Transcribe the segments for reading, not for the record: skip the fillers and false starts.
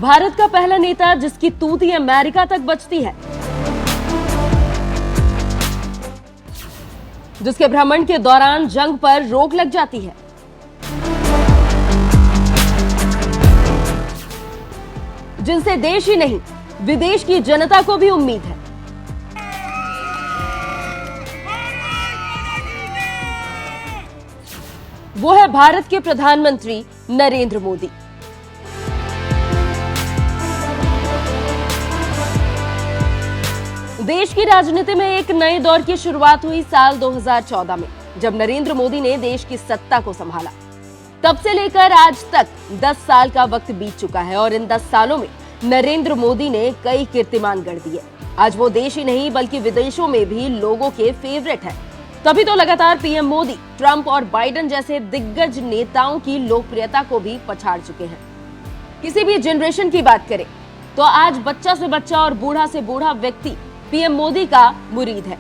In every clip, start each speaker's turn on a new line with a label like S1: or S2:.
S1: भारत का पहला नेता जिसकी तूती अमेरिका तक बचती है, जिसके भ्रमण के दौरान जंग पर रोक लग जाती है, जिनसे देश ही नहीं विदेश की जनता को भी उम्मीद है। वो है भारत के प्रधानमंत्री नरेंद्र मोदी। देश की राजनीति में एक नए दौर की शुरुआत हुई साल 2014 में, जब नरेंद्र मोदी ने देश की सत्ता को संभाला। तब से लेकर आज तक 10 साल का वक्त बीत चुका है और इन 10 सालों में नरेंद्र मोदी ने कई कीर्तिमान गढ़ दिए। आज वो देश ही नहीं बल्कि विदेशों में भी लोगों के फेवरेट है। तभी तो लगातार पीएम मोदी ट्रंप और बाइडेन जैसे दिग्गज नेताओं की लोकप्रियता को भी पछाड़ चुके हैं। किसी भी जनरेशन की बात करें तो आज बच्चा से बच्चा और बूढ़ा से बूढ़ा व्यक्ति पीएम मोदी का मुरीद है।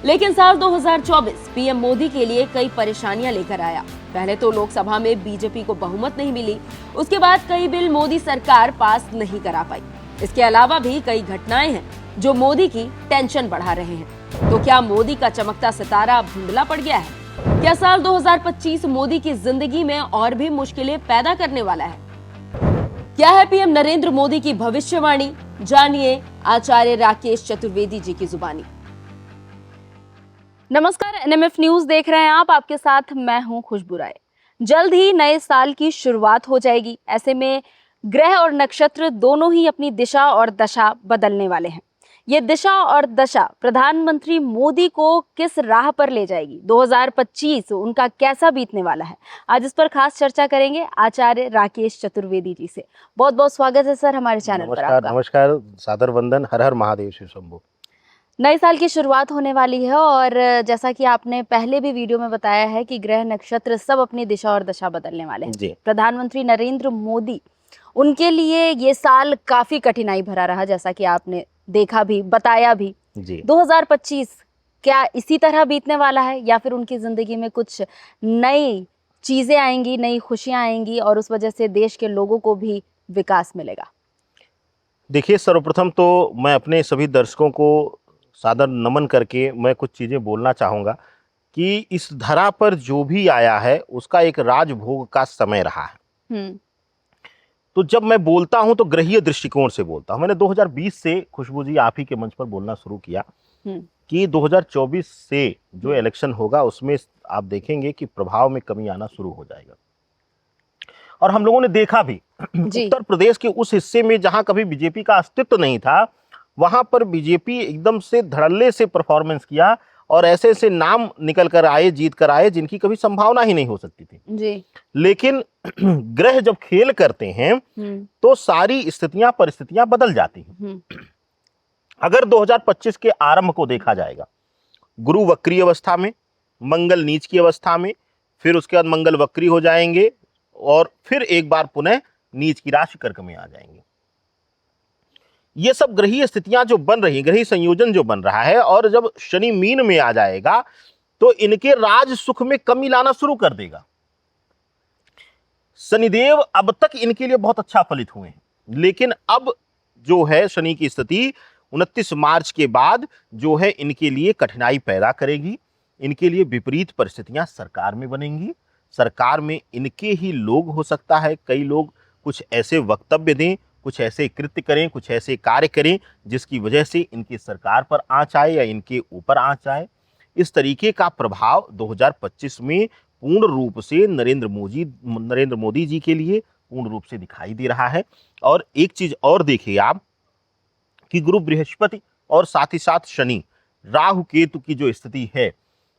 S1: लेकिन साल 2024 पीएम मोदी के लिए कई परेशानियां लेकर आया। पहले तो लोकसभा में बीजेपी को बहुमत नहीं मिली, उसके बाद कई बिल मोदी सरकार पास नहीं करा पाई। इसके अलावा भी कई घटनाएं हैं जो मोदी की टेंशन बढ़ा रहे हैं। तो क्या मोदी का चमकता सितारा अब धुंधला पड़ गया है? क्या साल 2025 मोदी की जिंदगी में और भी मुश्किलें पैदा करने वाला है? क्या है पीएम नरेंद्र मोदी की भविष्यवाणी? जानिए आचार्य राकेश चतुर्वेदी जी की जुबानी। नमस्कार, एनएमएफ न्यूज देख रहे हैं आप। आपके साथ मैं हूं खुशबू राय। जल्द ही नए साल की शुरुआत हो जाएगी। ऐसे में ग्रह और नक्षत्र दोनों ही अपनी दिशा और दशा बदलने वाले हैं। ये दिशा और दशा प्रधानमंत्री मोदी को किस राह पर ले जाएगी? 2025 उनका कैसा बीतने वाला है? आज इस पर खास चर्चा करेंगे आचार्य राकेश चतुर्वेदी जी से। बहुत बहुत स्वागत है सर हमारे चैनल पर आपका।
S2: नमस्कार, सादर वंदन। हर हर महादेव शिव शंभो।
S1: नए साल की शुरुआत होने वाली है और जैसा कि आपने पहले भी वीडियो में बताया है कि ग्रह नक्षत्र सब अपनी दिशा और दशा बदलने वाले हैं। प्रधानमंत्री नरेंद्र मोदी, उनके लिए ये साल काफी कठिनाई भरा रहा, जैसा कि आपने देखा भी, बताया भी जी। 2025 क्या इसी तरह बीतने वाला है या फिर उनकी जिंदगी में कुछ नई चीजें आएंगी, नई खुशियां आएंगी और उस वजह से देश के लोगों को भी विकास मिलेगा?
S2: देखिए, सर्वप्रथम तो मैं अपने सभी दर्शकों को सादर नमन करके मैं कुछ चीजें बोलना चाहूंगा कि इस धरा पर जो भी आया है उसका एक राजभोग का समय रहा है। तो जब मैं बोलता हूं तो ग्रहीय दृष्टिकोण से बोलता हूं। मैंने 2020 से, खुशबू जी, आप ही के मंच पर बोलना शुरू किया कि 2024 से जो इलेक्शन होगा उसमें आप देखेंगे कि प्रभाव में कमी आना शुरू हो जाएगा। और हम लोगों ने देखा भी उत्तर प्रदेश के उस हिस्से में जहां कभी बीजेपी का अस्तित्व नहीं था, वहां पर बीजेपी एकदम से धड़ल्ले से परफॉर्मेंस किया और ऐसे ऐसे नाम निकल कर आए, जीत कर आए, जिनकी कभी संभावना ही नहीं हो सकती थी जी। लेकिन ग्रह जब खेल करते हैं तो सारी स्थितियां, परिस्थितियां बदल जाती हैं। अगर 2025 के आरंभ को देखा जाएगा, गुरु वक्री अवस्था में, मंगल नीच की अवस्था में, फिर उसके बाद मंगल वक्री हो जाएंगे और फिर एक बार पुनः नीच की राशि कर्क में आ जाएंगे। ये सब ग्रहीय स्थितियां जो बन रही, ग्रही संयोजन जो बन रहा है, और जब शनि मीन में आ जाएगा तो इनके राज सुख में कमी लाना शुरू कर देगा। शनिदेव अब तक इनके लिए बहुत अच्छा फलित हुए हैं, लेकिन अब जो है शनि की स्थिति 29 मार्च के बाद जो है इनके लिए कठिनाई पैदा करेगी। इनके लिए विपरीत परिस्थितियां सरकार में बनेंगी। सरकार में इनके ही लोग, हो सकता है कई लोग कुछ ऐसे वक्तव्य दें, कुछ ऐसे कृत्य करें, कुछ ऐसे कार्य करें जिसकी वजह से इनकी सरकार पर आंच आए या इनके ऊपर आंच आए। इस तरीके का प्रभाव 2025 में पूर्ण रूप से नरेंद्र मोदी जी के लिए पूर्ण रूप से दिखाई दे रहा है। और एक चीज और देखिए आप कि गुरु बृहस्पति और साथ ही साथ शनि, राहु केतु की जो स्थिति है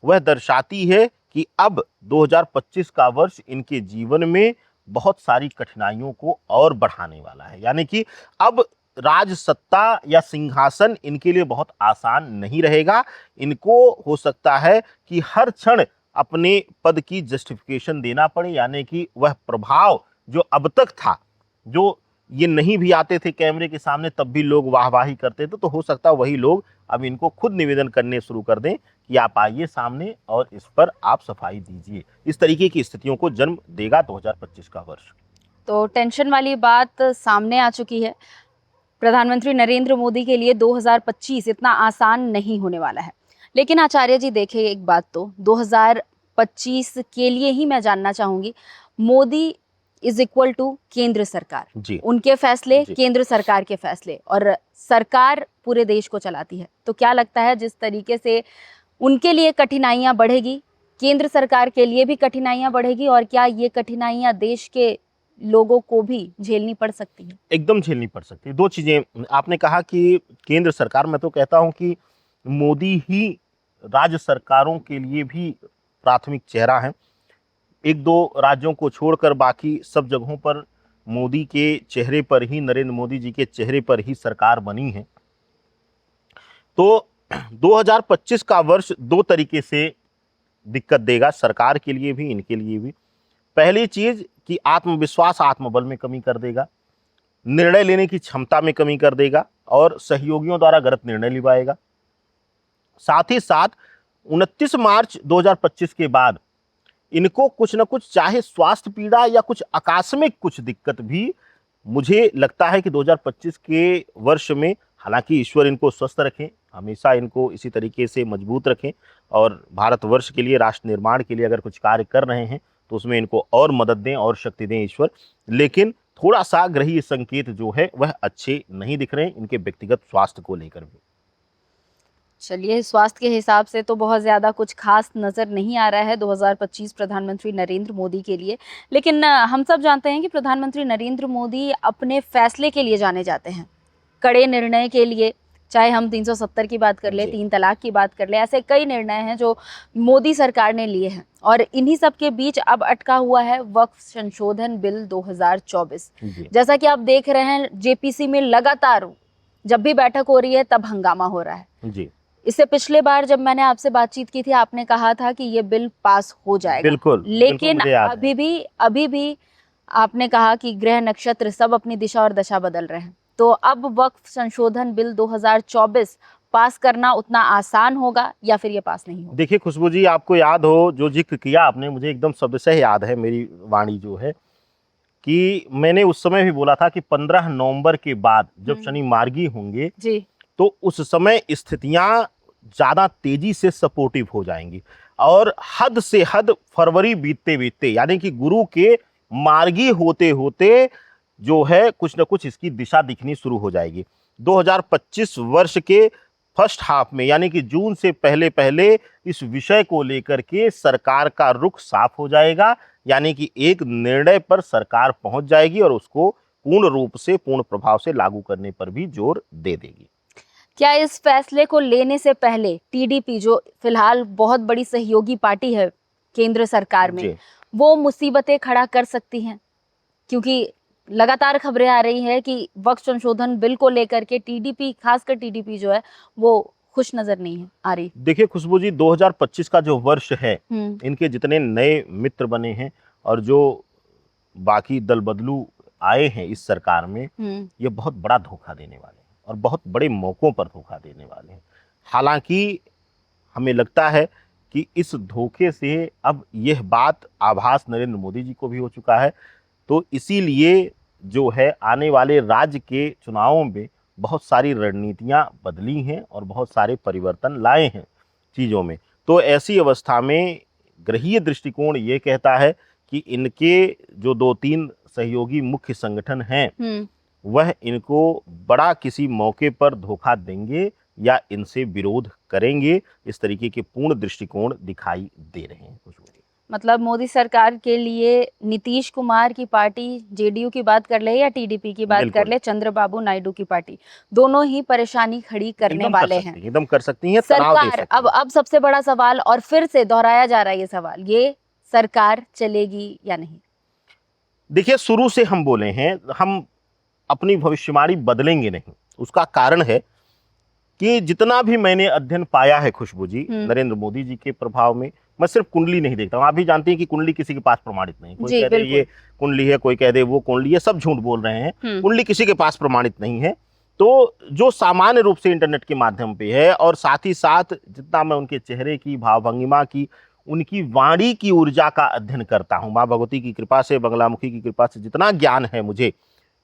S2: वह दर्शाती है कि अब 2025 का वर्ष इनके जीवन में बहुत सारी कठिनाइयों को और बढ़ाने वाला है। यानी कि अब राज सत्ता या सिंहासन इनके लिए बहुत आसान नहीं रहेगा। इनको हो सकता है कि हर क्षण अपने पद की जस्टिफिकेशन देना पड़े, यानी कि वह प्रभाव जो अब तक था, जो ये नहीं भी आते थे कैमरे के सामने तब भी लोग वाहवाही करते थे, तो हो सकता है वही लोग अब इनको खुद निवेदन करने शुरू कर दें कि आप आइए सामने और इस पर आप सफाई दीजिए। इस तरीके की स्थितियों को जन्म देगा 2025 का वर्ष।
S3: तो टेंशन वाली बात सामने आ चुकी है। प्रधानमंत्री नरेंद्र मोदी के लिए 2025 इतना आसान नहीं होने वाला है। लेकिन आचार्य जी देखिए, एक बात तो 2025 के लिए ही मैं जानना चाहूंगी, मोदी इज इक्वल टू केंद्र सरकार,
S2: जी
S3: उनके फैसले
S2: जी।
S3: केंद्र सरकार के फैसले, और सरकार पूरे देश को चलाती है। तो क्या लगता है जिस तरीके से उनके लिए कठिनाइयां बढ़ेगी, केंद्र सरकार के लिए भी कठिनाइयां बढ़ेगी, और क्या ये कठिनाइयां देश के लोगों को भी झेलनी पड़ सकती है?
S2: एकदम झेलनी पड़ सकती है। दो चीजें आपने कहा कि केंद्र सरकार, मैं तो कहता हूं कि मोदी ही राज्य सरकारों के लिए भी प्राथमिक चेहरा है। एक दो राज्यों को छोड़कर बाकी सब जगहों पर मोदी के चेहरे पर ही, नरेंद्र मोदी जी के चेहरे पर ही सरकार बनी है। तो 2025 का वर्ष दो तरीके से दिक्कत देगा, सरकार के लिए भी, इनके लिए भी। पहली चीज कि आत्मविश्वास, आत्मबल में कमी कर देगा, निर्णय लेने की क्षमता में कमी कर देगा और सहयोगियों द्वारा गलत निर्णय लिवाएगा। साथ ही साथ 29 मार्च 2025 के बाद इनको कुछ न कुछ, चाहे स्वास्थ्य पीड़ा या कुछ आकस्मिक कुछ दिक्कत भी, मुझे लगता है कि 2025 के वर्ष में, हालांकि ईश्वर इनको स्वस्थ रखें, हमेशा इनको इसी तरीके से मजबूत रखें, और भारतवर्ष के लिए, राष्ट्र निर्माण के लिए अगर कुछ कार्य कर रहे हैं तो उसमें इनको और मदद दें और शक्ति दें ईश्वर। लेकिन थोड़ा सा ग्रहीय संकेत जो है वह अच्छे नहीं दिख रहे हैं इनके व्यक्तिगत स्वास्थ्य को लेकर भी।
S3: चलिए, स्वास्थ्य के हिसाब से तो बहुत ज़्यादा कुछ खास नज़र नहीं आ रहा है 2025 प्रधानमंत्री नरेंद्र मोदी के लिए। लेकिन हम सब जानते हैं कि प्रधानमंत्री नरेंद्र मोदी अपने फैसले के लिए जाने जाते हैं, कड़े निर्णय के लिए। चाहे हम 370 की बात कर ले, 3 तलाक की बात कर ले, ऐसे कई निर्णय हैं जो मोदी सरकार ने लिए हैं। और इन्हीं सब के बीच अब अटका हुआ है वक्फ संशोधन बिल 2024। जैसा कि आप देख रहे हैं, जेपीसी में लगातार जब भी बैठक हो रही है तब हंगामा हो रहा है
S2: जी।
S3: इससे पिछले बार जब मैंने आपसे बातचीत की थी, आपने कहा था कि ये बिल पास हो जाएगा।
S2: बिल्कुल,
S3: लेकिन
S2: बिल्कुल
S3: अभी भी आपने कहा कि ग्रह नक्षत्र सब अपनी दिशा और दशा बदल रहे हैं। तो अब वक्फ संशोधन बिल 2024 पास करना उतना आसान होगा या फिर ये पास नहीं होगा?
S2: देखिए खुशबू जी, आपको याद हो जो जिक्र किया आपने, मुझे एकदम शब्दशः याद है, मेरी वाणी जो है, कि मैंने उस समय भी बोला था कि 15 नवंबर के बाद जब शनि मार्गी होंगे
S3: जी,
S2: तो उस समय स्थितियां ज्यादा तेजी से सपोर्टिव हो जाएंगी, और हद से हद फरवरी बीतते बीतते, यानी कि गुरु के मार्गी होते होते जो है कुछ न कुछ इसकी दिशा दिखनी शुरू हो जाएगी। 2025 वर्ष के फर्स्ट हाफ में, यानी कि जून से पहले पहले इस विषय को लेकर के सरकार का रुख साफ हो जाएगा, यानी कि एक निर्णय पर सरकार पहुंच जाएगी और उसको पूर्ण रूप से, पूर्ण प्रभाव से लागू करने पर भी जोर दे देगी।
S3: क्या इस फैसले को लेने से पहले टीडीपी, जो फिलहाल बहुत बड़ी सहयोगी पार्टी है केंद्र सरकार में, वो मुसीबतें खड़ा कर सकती हैं? क्योंकि लगातार खबरें आ रही है कि वक्फ संशोधन बिल को लेकर के टीडीपी, खासकर टीडीपी जो है, वो खुश नजर नहीं है आ रही।
S2: देखिए खुशबू जी, 2025 का जो वर्ष है, इनके जितने नए मित्र बने हैं और जो बाकी दल बदलू आए हैं इस सरकार में, ये बहुत बड़ा धोखा देने वाले हैं और बहुत बड़े मौकों पर धोखा देने वाले हैं। हालांकि हमें लगता है कि इस धोखे से अब यह बात आभास नरेंद्र मोदी जी को भी हो चुका है, तो इसीलिए जो है आने वाले राज्य के चुनावों में बहुत सारी रणनीतियां बदली हैं और बहुत सारे परिवर्तन लाए हैं चीज़ों में। तो ऐसी अवस्था में ग्रहीय दृष्टिकोण ये कहता है कि इनके जो 2-3 सहयोगी मुख्य संगठन हैं, वह इनको बड़ा किसी मौके पर धोखा देंगे या इनसे विरोध करेंगे। इस तरीके के पूर्ण दृष्टिकोण दिखाई दे रहे हैं।
S3: मतलब मोदी सरकार के लिए नीतीश कुमार की पार्टी, जेडीयू की बात कर ले या टीडीपी की बात कर ले, चंद्रबाबू नायडू की पार्टी, दोनों ही परेशानी खड़ी करने वाले हैं।
S2: एकदम कर सकती हैं,
S3: सरकार अब सबसे बड़ा सवाल, और फिर से दोहराया जा रहा है ये सवाल, ये सरकार चलेगी या नहीं?
S2: देखिए, शुरू से हम बोले हैं, हम अपनी भविष्यवाणी बदलेंगे नहीं। उसका कारण है कि जितना भी मैंने अध्ययन पाया है खुशबू जी, नरेंद्र मोदी जी के प्रभाव में, मैं सिर्फ कुंडली नहीं देखता हूँ। आप भी जानते हैं कि कुंडली किसी के पास प्रमाणित नहीं। कोई कह दे ये कुंडली है, कोई कह दे वो कुंडली है, सब झूठ बोल रहे हैं। कुंडली किसी के पास प्रमाणित नहीं है। तो जो सामान्य रूप से इंटरनेट के माध्यम पे है, और साथ ही साथ जितना मैं उनके चेहरे की, भाव भंगिमा की, उनकी वाणी की ऊर्जा का अध्ययन करता हूं। माँ भगवती की कृपा से, बंगलामुखी की कृपा से जितना ज्ञान है मुझे,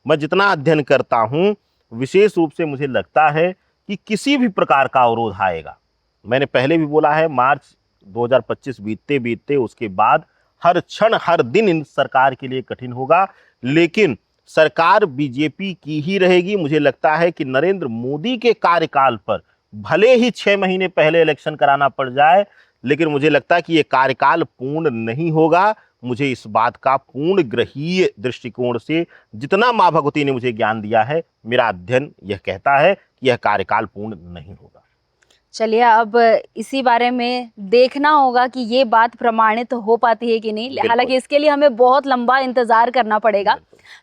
S2: मैं जितना अध्ययन करता हूं, विशेष रूप से मुझे लगता है कि किसी भी प्रकार का अवरोध आएगा, मैंने पहले भी बोला है, मार्च 2025 बीतते बीतते उसके बाद हर क्षण हर दिन इन सरकार के लिए कठिन होगा, लेकिन सरकार बीजेपी की ही रहेगी। मुझे लगता है कि नरेंद्र मोदी के कार्यकाल पर भले ही 6 महीने पहले इलेक्शन कराना पड़ जाए, लेकिन मुझे लगता है कि ये कार्यकाल पूर्ण नहीं होगा। मुझे इस बात का पूर्ण ग्रहीय दृष्टिकोण से, जितना माँ भगवती ने मुझे ज्ञान दिया है, मेरा अध्ययन यह कहता है कि यह कार्यकाल पूर्ण नहीं होगा।
S3: चलिए, अब इसी बारे में देखना होगा कि ये बात प्रमाणित हो पाती है कि नहीं। हालांकि इसके लिए हमें बहुत लंबा इंतजार करना पड़ेगा।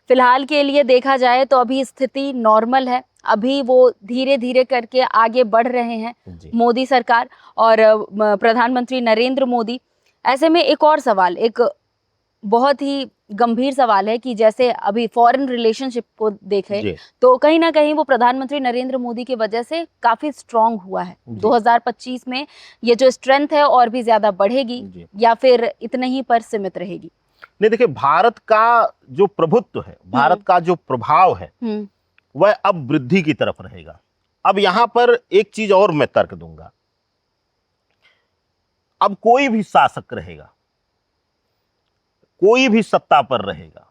S3: फिलहाल के लिए देखा जाए तो अभी स्थिति नॉर्मल है, अभी वो धीरे धीरे करके आगे बढ़ रहे हैं मोदी सरकार और प्रधानमंत्री नरेंद्र मोदी। ऐसे में एक और सवाल, एक बहुत ही गंभीर सवाल है कि जैसे अभी फॉरेन रिलेशनशिप को देखें तो कहीं ना कहीं वो प्रधानमंत्री नरेंद्र मोदी की वजह से काफी स्ट्रांग हुआ है। 2025 में ये जो स्ट्रेंथ है और भी ज्यादा बढ़ेगी या फिर इतने ही पर सीमित रहेगी?
S2: नहीं, देखिए, भारत का जो प्रभुत्व है, भारत का जो प्रभाव है, वह अब वृद्धि की तरफ रहेगा। अब यहां पर एक चीज और मैं तर्क दूंगा, अब कोई भी शासक रहेगा, कोई भी सत्ता पर रहेगा,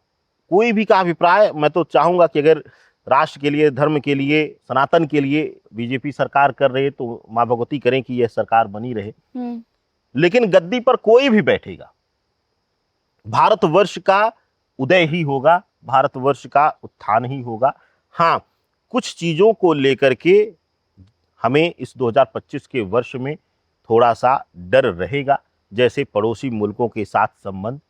S2: कोई भी का अभिप्राय, मैं तो चाहूंगा कि अगर राष्ट्र के लिए, धर्म के लिए, सनातन के लिए बीजेपी सरकार कर रही है तो मां भगवती करें कि यह सरकार बनी रहे। लेकिन गद्दी पर कोई भी बैठेगा, भारतवर्ष का उदय ही होगा, भारतवर्ष का उत्थान ही होगा। हाँ, कुछ चीजों को लेकर के हमें इस 2025 के वर्ष में थोड़ा सा डर रहेगा, जैसे पड़ोसी मुल्कों के साथ संबंध,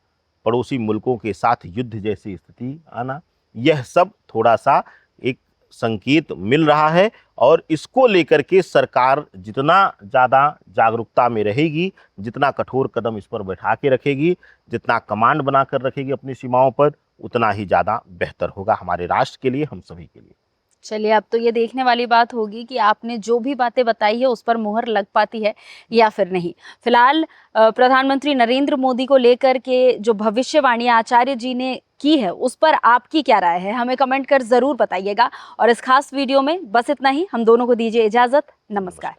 S2: पड़ोसी मुल्कों के साथ युद्ध जैसी स्थिति आना, यह सब थोड़ा सा एक संकेत मिल रहा है। और इसको लेकर के सरकार जितना ज़्यादा जागरूकता में रहेगी, जितना कठोर कदम इस पर बैठा के रखेगी, जितना कमांड बनाकर रखेगी अपनी सीमाओं पर, उतना ही ज़्यादा बेहतर होगा हमारे राष्ट्र के लिए, हम सभी के लिए।
S3: चलिए, अब तो ये देखने वाली बात होगी कि आपने जो भी बातें बताई है उस पर मुहर लग पाती है या फिर नहीं। फिलहाल प्रधानमंत्री नरेंद्र मोदी को लेकर के जो भविष्यवाणी आचार्य जी ने की है उस पर आपकी क्या राय है, हमें कमेंट कर जरूर बताइएगा। और इस खास वीडियो में बस इतना ही। हम दोनों को दीजिए इजाजत। नमस्कार।